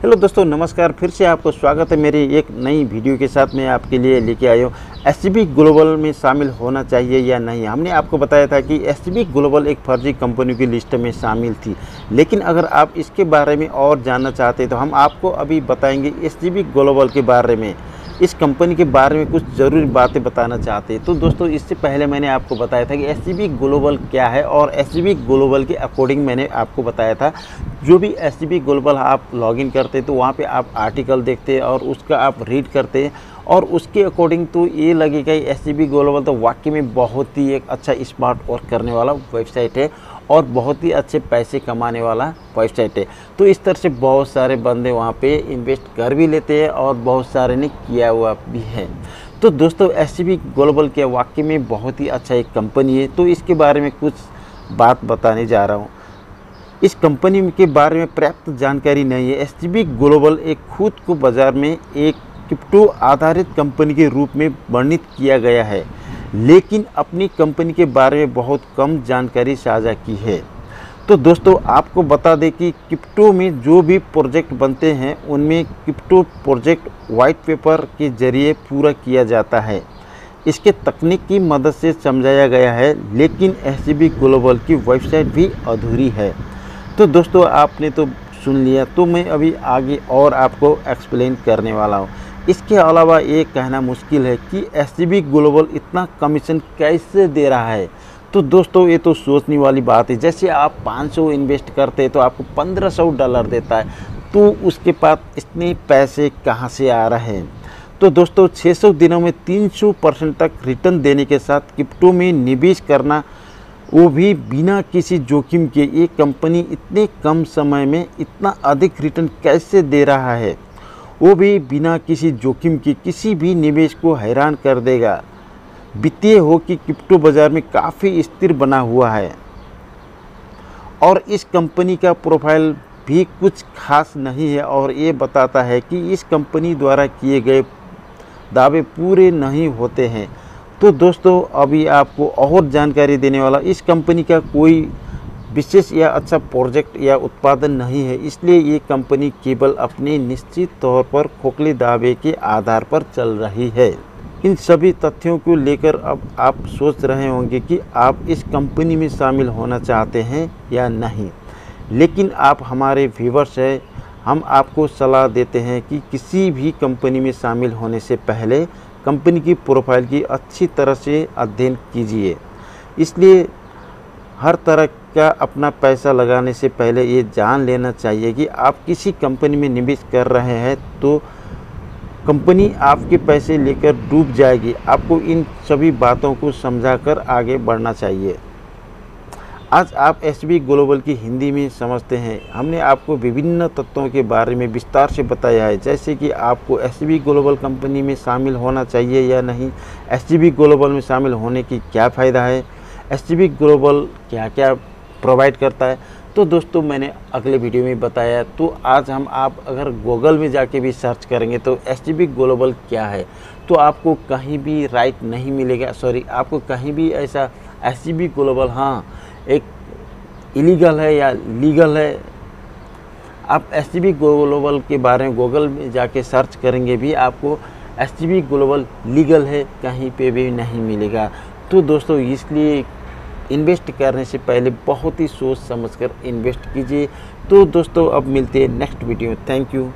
Hello दोस्तों, नमस्कार। फिर से आपको स्वागत है मेरी एक नई वीडियो के साथ। मैं आपके लिए लेके आया हूँ एससीबी ग्लोबल में शामिल होना चाहिए या नहीं। हमने आपको बताया था कि एससीबी ग्लोबल एक फर्जी कंपनी की लिस्ट में शामिल थी, लेकिन अगर आप इसके बारे में और जानना चाहते हैं तो हम आपको अभी बताएंगे एससीबी ग्लोबल के बारे में। इस कंपनी के बारे में कुछ ज़रूरी बातें बताना चाहते हैं। तो दोस्तों, इससे पहले मैंने आपको बताया था कि एससीबी ग्लोबल क्या है, और एससीबी ग्लोबल के अकॉर्डिंग मैंने आपको बताया था जो भी एससीबी ग्लोबल आप लॉगिन करते हैं तो वहाँ पे आप आर्टिकल देखते हैं और उसका आप रीड करते हैं, और उसके अकॉर्डिंग तो ये लगेगा कि एससीबी ग्लोबल तो वाकई में बहुत ही एक अच्छा स्मार्ट वर्क करने वाला वेबसाइट है और बहुत ही अच्छे पैसे कमाने वाला वेबसाइट है। तो इस तरह से बहुत सारे बंदे वहाँ पे इन्वेस्ट कर भी लेते हैं और बहुत सारे ने किया हुआ भी है। तो दोस्तों, एससीबी ग्लोबल के वाकई में बहुत ही अच्छा एक कंपनी है। तो इसके बारे में कुछ बात बताने जा रहा हूँ। इस कंपनी के बारे में पर्याप्त जानकारी नहीं है। एससीबी ग्लोबल एक खुद को बाज़ार में एक क्रिप्टो आधारित कंपनी के रूप में वर्णित किया गया है, लेकिन अपनी कंपनी के बारे में बहुत कम जानकारी साझा की है। तो दोस्तों, आपको बता दें कि क्रिप्टो में जो भी प्रोजेक्ट बनते हैं उनमें क्रिप्टो प्रोजेक्ट वाइट पेपर के जरिए पूरा किया जाता है। इसके तकनीक की मदद से समझाया गया है, लेकिन एससीबी ग्लोबल की वेबसाइट भी अधूरी है। तो दोस्तों, आपने तो सुन लिया, तो मैं अभी आगे और आपको एक्सप्लेन करने वाला हूँ। इसके अलावा ये कहना मुश्किल है कि एससीबी ग्लोबल इतना कमीशन कैसे दे रहा है। तो दोस्तों, ये तो सोचने वाली बात है। जैसे आप 500 इन्वेस्ट करते हैं तो आपको $1500 देता है, तो उसके पास इतने पैसे कहाँ से आ रहे हैं। तो दोस्तों, 600 दिनों में 300% तक रिटर्न देने के साथ क्रिप्टो में निवेश करना, वो भी बिना किसी जोखिम के, ये कंपनी इतने कम समय में इतना अधिक रिटर्न कैसे दे रहा है, वो भी बिना किसी जोखिम के किसी भी निवेश को हैरान कर देगा। वित्तीय हो कि क्रिप्टो बाज़ार में काफ़ी स्थिर बना हुआ है, और इस कंपनी का प्रोफाइल भी कुछ खास नहीं है, और ये बताता है कि इस कंपनी द्वारा किए गए दावे पूरे नहीं होते हैं। तो दोस्तों, अभी आपको और जानकारी देने वाला, इस कंपनी का कोई विशेष या अच्छा प्रोजेक्ट या उत्पादन नहीं है, इसलिए ये कंपनी केवल अपने निश्चित तौर पर खोखले दावे के आधार पर चल रही है। इन सभी तथ्यों को लेकर अब आप सोच रहे होंगे कि आप इस कंपनी में शामिल होना चाहते हैं या नहीं, लेकिन आप हमारे व्यूअर्स हैं। हम आपको सलाह देते हैं कि किसी भी कंपनी में शामिल होने से पहले कंपनी की प्रोफाइल की अच्छी तरह से अध्ययन कीजिए। इसलिए हर तरह का अपना पैसा लगाने से पहले ये जान लेना चाहिए कि आप किसी कंपनी में निवेश कर रहे हैं तो कंपनी आपके पैसे लेकर डूब जाएगी। आपको इन सभी बातों को समझाकर आगे बढ़ना चाहिए। आज आप एससीबी ग्लोबल की हिंदी में समझते हैं। हमने आपको विभिन्न तत्वों के बारे में विस्तार से बताया है, जैसे कि आपको एससीबी ग्लोबल कंपनी में शामिल होना चाहिए या नहीं, एससीबी ग्लोबल में शामिल होने की क्या फ़ायदा है, एससीबी ग्लोबल क्या क्या प्रोवाइड करता है। तो दोस्तों, मैंने अगले वीडियो में बताया। तो आज हम आप अगर गूगल में जाके भी सर्च करेंगे तो एससीबी ग्लोबल क्या है, तो आपको कहीं भी राइट नहीं मिलेगा। आपको कहीं भी ऐसा एससीबी ग्लोबल हाँ एक इलीगल है या लीगल है, आप एससीबी ग्लोबल के बारे में गूगल में जाके सर्च करेंगे भी आपको एससीबी ग्लोबल लीगल है कहीं पे भी नहीं मिलेगा। तो दोस्तों, इसलिए इन्वेस्ट करने से पहले बहुत ही सोच समझकर इन्वेस्ट कीजिए। तो दोस्तों, अब मिलते हैं नेक्स्ट वीडियो में। Thank you.